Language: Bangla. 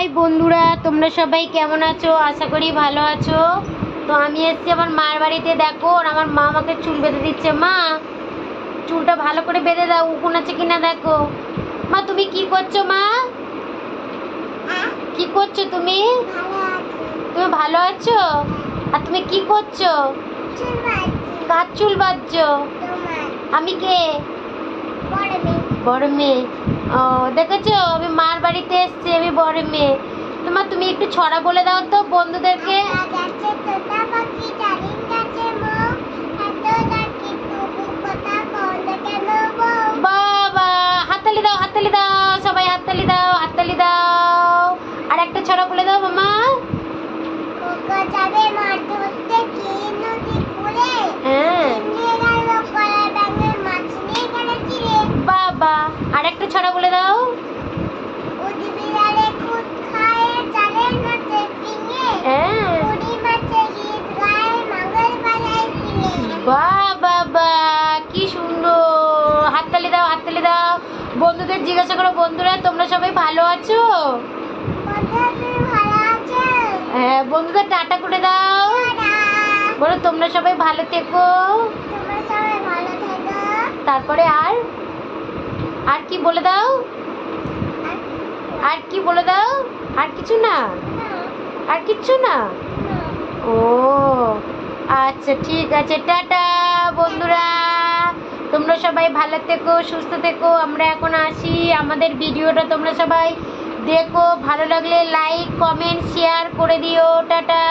হাই বন্ধুরা, তোমরা সবাই কেমন আছো? আশা করি ভালো আছো। তো আমি এসেছি আমার মার বাড়িতে। দেখো আমার মা আমাকে চুল বেঁধে দিচ্ছে। মা, চুলটা ভালো করে বেঁধে দাও, উকুন আছে কিনা দেখো। মা তুমি কি করছো? মা কি করছো তুমি? তুমি ভালো আছো? আর তুমি কি করছো? কার চুল বাঁধছো? আমি কে? বড় মেয়ে। ও দেখেছো, আমি মার বাড়িতে এসছি, আমি বড় মেয়ে। তোমার তুমি একটু ছড়া বলে দাও তো বন্ধুদেরকে। বাবা, হাততালি দাও, হাততালি দাও, সবাই হাততালি দাও, হাততালি দাও। আর একটা ছড়া বলে দাও মামা। বাবা, আর একটা ছড়া বলে দাও। বাবা, কি সুন্দর। হাততালি দাও, হাততালি দাও। বন্ধুদের জিজ্ঞাসা করো, বন্ধুরা তোমরা সবাই ভালো আছো? হ্যাঁ, বন্ধুদের টাটা করে দাও। বলো তোমরা সবাই ভালো থেকো। তারপরে আর কি বলে দাও? আর কি বলে দাও? আর কিছু না? আর কিচ্ছু না? ও আচ্ছা, ঠিক আছে, টাটা বন্ধুরা। তোমরা সবাই ভালো থেকো, সুস্থ থেকো। আমরা এখন আসি। আমাদের ভিডিওটা তোমরা সবাই দেখো, ভালো লাগলে লাইক কমেন্ট শেয়ার করে দিও। টাটা।